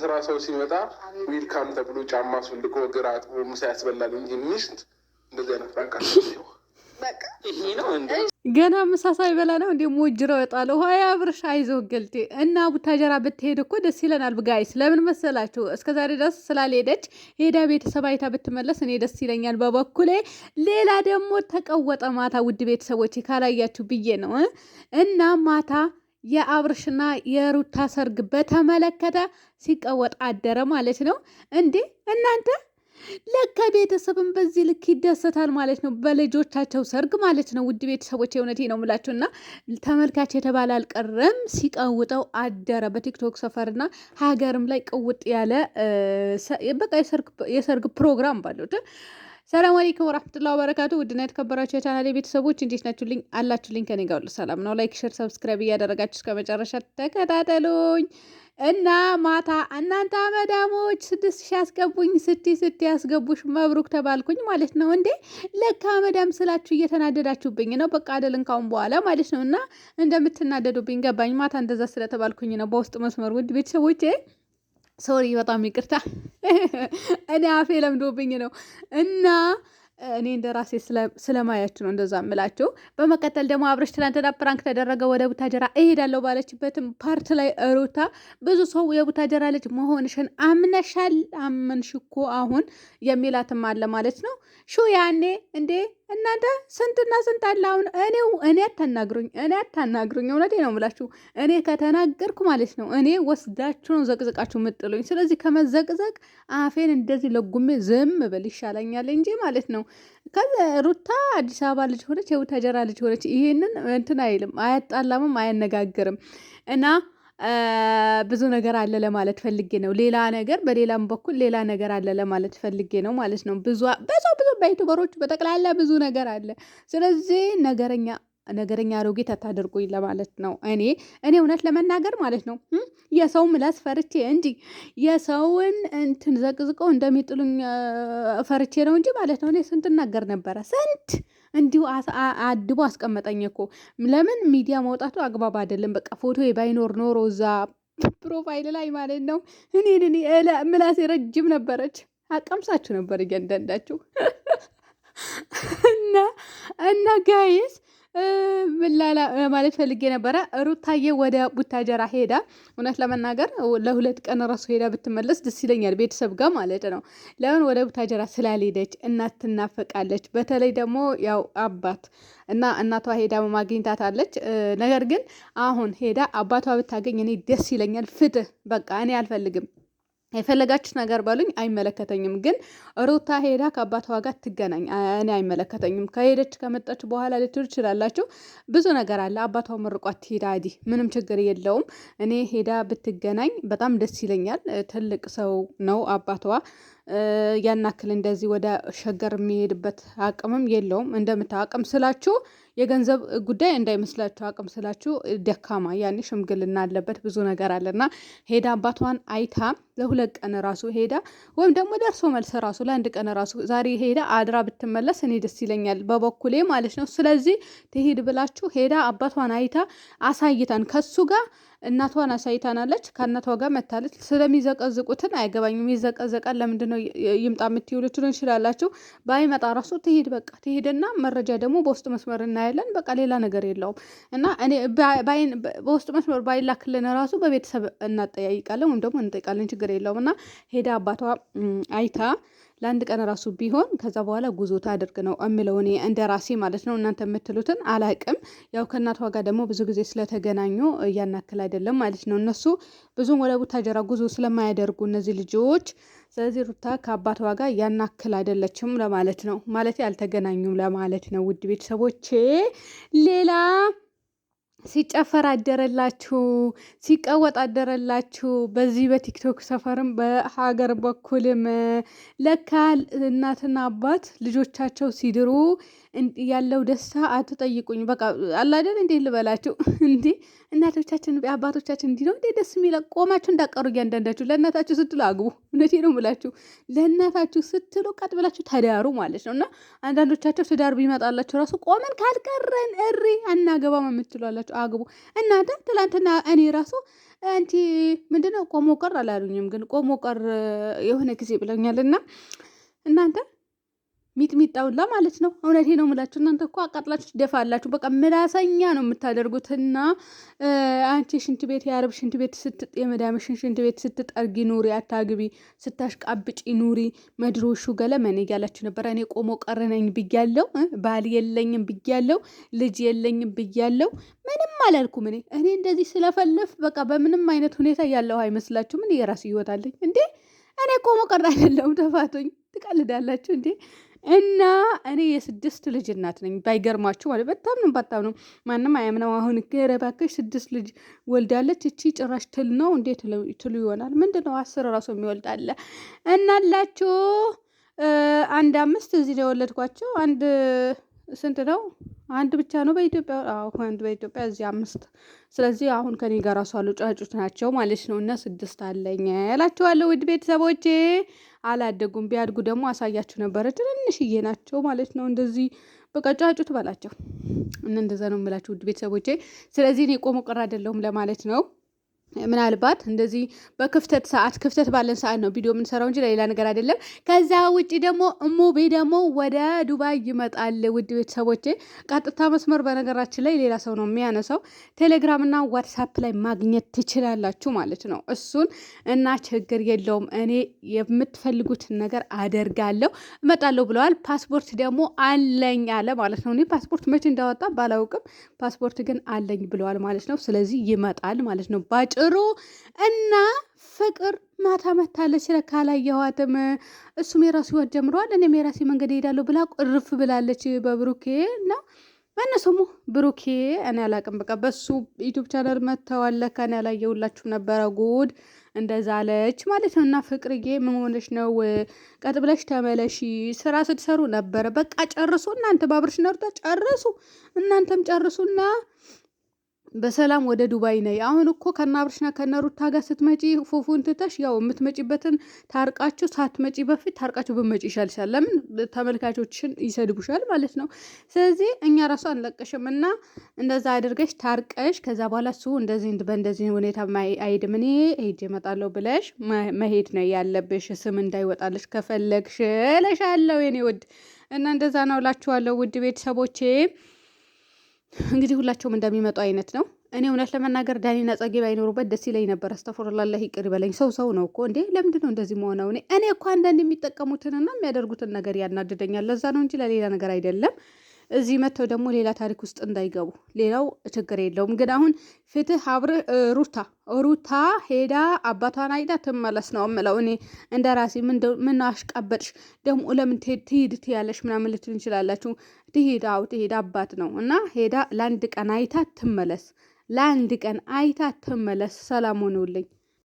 ከስራ ሰው ሲመጣ ዊልካም ተብሎ ጫማ አስወልቆ እግር አጥቦ ምሳ ያስበላል እንጂ ሚስት እንደዚህ አይነት ፍራንክ አልሰጠው። ይሄ ነው ገና ምሳ ሳይበላ ነው እንዴ ሞጅረው የጣለው? ሆያ አብርሽ አይዞህ ገልጤ እና ቡታጀራ ብትሄድ እኮ ደስ ይለናል። ጋይስ ለምን መሰላችሁ? እስከዛሬ ድረስ ስላልሄደች ሄዳ ቤተሰብ አይታ ብትመለስ እኔ ደስ ይለኛል በበኩሌ። ሌላ ደግሞ ተቀወጠ ማታ፣ ውድ ቤተሰቦች ካላያችሁ ብዬ ነው እና ማታ የአብርሽና የሩታ ሰርግ በተመለከተ ሲቀወጥ አደረ ማለት ነው እንዴ እናንተ። ለካ ቤተሰብን በዚህ ልክ ይደሰታል ማለት ነው፣ በልጆቻቸው ሰርግ ማለት ነው። ውድ ቤተሰቦች የእውነቴ ነው የምላችሁ እና ተመልካች የተባለ አልቀረም ሲቀውጠው አደረ። በቲክቶክ ሰፈርና ሀገርም ላይ ቅውጥ ያለ በቃ የሰርግ ፕሮግራም ባለው። ሰላም አለይኩም ወራህመቱላሂ ወበረካቱ። ውድና የተከበራችሁ የቻናሌ ቤተሰቦች እንዴት ናችሁልኝ? አላችሁልኝ? ከኔ ጋር ሁሉ ሰላም ነው። ላይክ፣ ሼር፣ ሰብስክራይብ እያደረጋችሁ እስከ መጨረሻ ተከታተሉኝ። እና ማታ እናንተ አመዳሞች 6,000 ያስገቡኝ፣ ስቲ ያስገቡሽ መብሩክ ተባልኩኝ ማለት ነው። እንዴ ለካ አመዳም ስላችሁ እየተናደዳችሁብኝ ነው። በቃ አይደልን ካሁን በኋላ ማለት ነው። እና እንደምትናደዱብኝ ገባኝ። ማታ እንደዛ ስለተባልኩኝ ነው በውስጥ መስመር። ውድ ቤተሰቦቼ ሶሪ፣ በጣም ይቅርታ። እኔ አፌ ለምዶብኝ ነው እና እኔ እንደ ራሴ ስለማያችሁ ነው እንደዛ እምላችሁ። በመቀጠል ደግሞ አብርሽ ትናንትና ፕራንክ ተደረገ። ወደ ቡታጀራ እሄዳለሁ ባለችበትም ፓርት ላይ ሩታ ብዙ ሰው የቡታጀራ ልጅ መሆንሽን አምነሻል፣ አመንሽ እኮ አሁን የሚላትም አለ ማለት ነው። ሹ ያኔ እንዴ እናንተ ስንትና ስንት አለ አሁን። እኔ አታናግሩኝ፣ እውነቴ ነው የምላችሁ። እኔ ከተናገርኩ ማለት ነው እኔ ወስዳችሁ ነው ዘቅዝቃችሁ ምጥሉኝ። ስለዚህ ከመዘቅዘቅ አፌን እንደዚህ ለጉሜ ዝም ብል ይሻለኛል እንጂ ማለት ነው። ከዛ ሩታ አዲስ አበባ ልጅ ሆነች፣ የቡታጀራ ልጅ ሆነች፣ ይሄንን እንትን አይልም፣ አያጣላምም፣ አያነጋግርም እና ብዙ ነገር አለ ለማለት ፈልጌ ነው። ሌላ ነገር በሌላም በኩል ሌላ ነገር አለ ለማለት ፈልጌ ነው ማለት ነው። ብዙ በዩቱበሮች በጠቅላላ ብዙ ነገር አለ። ስለዚህ ነገረኛ አሮጌት አታደርጉኝ ለማለት ነው። እኔ እውነት ለመናገር ማለት ነው የሰው ምላስ ፈርቼ እንጂ የሰውን እንትን ዘቅዝቀው እንደሚጥሉኝ ፈርቼ ነው እንጂ ማለት ነው። እኔ ስንት እናገር ነበረ፣ ስንት እንዲሁ አድቦ አስቀመጠኝ እኮ። ለምን ሚዲያ መውጣቱ አግባብ አይደለም። በቃ ፎቶ ባይኖር ኖሮ እዛ ፕሮፋይል ላይ ማለት ነው እኔ ምላሴ ረጅም ነበረች፣ አቀምሳችሁ ነበር እያንዳንዳችሁ እና ጋይስ ምላላ ማለት ፈልጌ ነበረ። ሩታዬ ወደ ቡታጀራ ሄዳ እውነት ለመናገር ለ2 ቀን ራሱ ሄዳ ብትመለስ ደስ ይለኛል፣ ቤተሰብ ጋር ማለት ነው። ለምን ወደ ቡታጀራ ስላልሄደች እናት ትናፈቃለች። በተለይ ደግሞ ያው አባት እና እናቷ ሄዳ ማግኝታታለች። ነገር ግን አሁን ሄዳ አባቷ ብታገኝ እኔ ደስ ይለኛል። ፍትህ በቃ እኔ አልፈልግም። የፈለጋችሁ ነገር በሉኝ፣ አይመለከተኝም። ግን ሩታ ሄዳ ከአባቷ ጋር ትገናኝ፣ እኔ አይመለከተኝም። ከሄደች ከመጣች በኋላ ልትል ትችላላችሁ። ብዙ ነገር አለ። አባቷ መርቋት ትሄዳ አዲ ምንም ችግር የለውም። እኔ ሄዳ ብትገናኝ በጣም ደስ ይለኛል። ትልቅ ሰው ነው አባቷ። ያናክል እንደዚህ ወደ ሸገር የሚሄድበት አቅምም የለውም። እንደምታውቅም ስላችሁ የገንዘብ ጉዳይ እንዳይመስላችሁ። አቅም ስላችሁ ደካማ፣ ያኔ ሽምግልና አለበት፣ ብዙ ነገር አለና ሄዳ አባቷን አይታ ለ2 ቀን ራሱ ሄዳ ወይም ደግሞ ደርሶ መልስ ራሱ ለ1 ቀን ራሱ ዛሬ ሄዳ አድራ ብትመለስ እኔ ደስ ይለኛል በበኩሌ ማለት ነው። ስለዚህ ትሄድ ብላችሁ ሄዳ አባቷን አይታ አሳይታን ከሱ ጋር እናቷን አሳይታናለች። ከእናቷ ጋር መታለች። ስለሚዘቀዝቁትን አይገባኝም። ይዘቀዘቃል ለምንድን ነው ይምጣ የምትይሉት ነው ይችላላችሁ። ባይመጣ ራሱ ትሄድ፣ በቃ ትሄድና መረጃ ደግሞ በውስጥ መስመር እናያለን። በቃ ሌላ ነገር የለውም እና እኔ በውስጥ መስመር ባይላክልን ራሱ በቤተሰብ እናጠያይቃለን ወይም ደግሞ እንጠይቃለን፣ ችግር የለውም። እና ሄዳ አባቷ አይታ ለ1 ቀን ራሱ ቢሆን ከዛ በኋላ ጉዞ ታደርግ ነው እምለው እኔ እንደ ራሴ ማለት ነው። እናንተ የምትሉትን አላቅም። ያው ከእናቷ ጋር ደግሞ ብዙ ጊዜ ስለተገናኙ እያናክል አይደለም ማለት ነው። እነሱ ብዙም ወደ ቡታጀራ ጉዞ ስለማያደርጉ እነዚህ ልጆች፣ ስለዚህ ሩታ ከአባቷ ጋር ያናክል አይደለችም ለማለት ነው። ማለት አልተገናኙም ለማለት ነው። ውድ ቤተሰቦቼ ሌላ ሲጨፈር አደረላችሁ፣ ሲቀወጥ አደረላችሁ። በዚህ በቲክቶክ ሰፈርም በሀገር በኩልም ለካ እናትና አባት ልጆቻቸው ሲድሩ ያለው ደስታ አትጠይቁኝ። በቃ አላደን እንዴ ልበላችሁ እንዴ እናቶቻችን አባቶቻችን እንዲህ ነው እንዴ ደስ የሚለው። ቆማችሁ እንዳቀሩ እያንዳንዳችሁ ለእናታችሁ ስትሉ አግቡ። እውነቴ ነው የምላችሁ፣ ለእናታችሁ ስትሉ ቀጥ ብላችሁ ተዳሩ ማለት ነው። እና አንዳንዶቻቸው ትዳር ቢመጣላችሁ ራሱ ቆመን ካልቀረን እሪ አናገባም የምትሏላችሁ። ካላችሁ አግቡ እናንተ። ትላንትና እኔ ራሱ አንቲ ምንድነው ቆሞ ቀር አላሉኝም፣ ግን ቆሞ ቀር የሆነ ጊዜ ብለኛልና እናንተ ሚጥሚጣውላ ማለት ነው። እውነቴ ነው የምላችሁ። እናንተ እኮ አቃጥላችሁ ትደፋላችሁ። በቃ ምላሰኛ ነው የምታደርጉትና አንቺ ሽንት ቤት የአረብ ሽንት ቤት የመዳምሽን ሽንት ቤት ስትጠርጊ ኑሪ፣ አታግቢ፣ ስታሽቃብጪ ኑሪ፣ መድሮሹ ገለመን እያላችሁ ነበር። እኔ ቆሞ ቀረነኝ ብያለው፣ ባል የለኝም ብያለው፣ ልጅ የለኝም ብያለው። ምንም አላልኩም። እኔ እንደዚህ ስለፈለፍ በቃ በምንም አይነት ሁኔታ ያለው አይመስላችሁ? ምን የራስ ይወታለኝ እንዴ? እኔ ቆሞ ቀር አይደለሁም። ተፋቶኝ ትቀልዳላችሁ እንዴ? እና እኔ የ6 ልጅ እናት ነኝ። ባይገርማችሁ ማለት በጣም ነው ማንም አያምነው። አሁን እባክሽ 6 ልጅ ወልዳለች እቺ ጭራሽ ትል ነው እንዴት ትሉ ይሆናል። ምንድነው 10 ራሱ የሚወልዳለ እናላችሁ። 5 እዚህ ነው የወለድኳቸው። አንድ ስንት ነው? አንድ ብቻ ነው በኢትዮጵያ። አንድ በኢትዮጵያ እዚህ 5። ስለዚህ አሁን ከኔ ጋር ራሱ አሉ ጫጩት ናቸው ማለት ነው። እና 6 አለኝ እላችኋለሁ ውድ ቤተሰቦቼ። አላደጉም። ቢያድጉ ደግሞ አሳያችሁ ነበረ። ትንንሽዬ ናቸው ማለት ነው። እንደዚህ በቃ ጫጩት በላቸው እና እንደዛ ነው የምላችሁ ውድ ቤተሰቦቼ። ስለዚህ እኔ ቆሞ ቀር አይደለሁም ለማለት ነው። ምናልባት እንደዚህ በክፍተት ሰዓት ክፍተት ባለን ሰዓት ነው ቪዲዮ የምንሰራው እንጂ ለሌላ ነገር አይደለም። ከዛ ውጪ ደግሞ እሙቤ ደግሞ ወደ ዱባይ ይመጣል ውድ ቤተሰቦቼ። ቀጥታ መስመር በነገራችን ላይ ሌላ ሰው ነው የሚያነሳው። ቴሌግራም እና ዋትሳፕ ላይ ማግኘት ትችላላችሁ ማለት ነው እሱን እና ችግር የለውም። እኔ የምትፈልጉትን ነገር አደርጋለሁ እመጣለሁ ብለዋል። ፓስፖርት ደግሞ አለኝ አለ ማለት ነው። እኔ ፓስፖርት መቼ እንዳወጣ ባላውቅም ፓስፖርት ግን አለኝ ብለዋል ማለት ነው። ስለዚህ ይመጣል ማለት ነው ባጭሩ። እና ፍቅር ማታ መታለች ካላየኋትም እሱም የራሱ ህይወት ጀምረዋል፣ እኔም የራሴ መንገድ እሄዳለሁ ብላ ቁርፍ ብላለች በብሩኬ እና ማነው ብሩኬ እኔ አላቅም። በቃ በሱ ዩቲዩብ ቻናል መተዋል ለካ እኔ ያላየሁላችሁ ነበረ። ጉድ እንደዛ አለች ማለት ነው። እና ፍቅርዬ ምን ሆነሽ ነው? ቀጥ ብለሽ ተመለሺ። ስራ ስትሰሩ ነበረ። በቃ ጨርሱ እናንተ ባብርሽ ነርታ ጨርሱ፣ እናንተም ጨርሱና በሰላም ወደ ዱባይ ነይ። አሁን እኮ ከናብርሽና ከነሩታ ጋር ስትመጪ ፉፉን ትተሽ ያው የምትመጪበትን ታርቃችሁ ሳትመጪ በፊት ታርቃችሁ ብትመጪ ይሻልሻል። ለምን ተመልካቾችን ይሰድቡሻል ማለት ነው። ስለዚህ እኛ ራሱ አንለቀሽም እና እንደዛ አድርገሽ ታርቀሽ ከዛ በኋላ እሱ እንደዚህ በእንደዚህ ሁኔታ አይሄድም እኔ ሄጄ እመጣለሁ ብለሽ መሄድ ነው ያለብሽ። ስም እንዳይወጣልሽ ከፈለግሽ እልሻለሁ የኔ ውድ እና እንደዛ ነው እላችኋለሁ ውድ ቤተሰቦቼ። እንግዲህ ሁላቸውም እንደሚመጡ አይነት ነው። እኔ እውነት ለመናገር ዳኒና ጸጌ ባይኖሩበት ደስ ይለኝ ነበር። አስተፈሩላህ ይቅር ይበለኝ። ሰው ነው እኮ እንዴ! ለምንድን ነው እንደዚህ መሆነው? እኔ እኮ አንዳንድ የሚጠቀሙትንና የሚያደርጉትን ነገር ያናድደኛል። ለዛ ነው እንጂ ለሌላ ነገር አይደለም። እዚህ መጥተው ደግሞ ሌላ ታሪክ ውስጥ እንዳይገቡ። ሌላው ችግር የለውም ግን አሁን ፍትህ አብርህ ሩታ ሄዳ አባቷን አይዳ ትመለስ ነው የምለው እኔ እንደ ራሴ። ምን አሽቃበጥሽ ደግሞ ለምን ትሄድ ትያለሽ ምናምን ልትል እንችላላችሁ። ትሄድ ትሄድ አባት ነው እና ሄዳ ለአንድ ቀን አይታ ትመለስ። ለአንድ ቀን አይታ ትመለስ። ሰላም ሆኖልኝ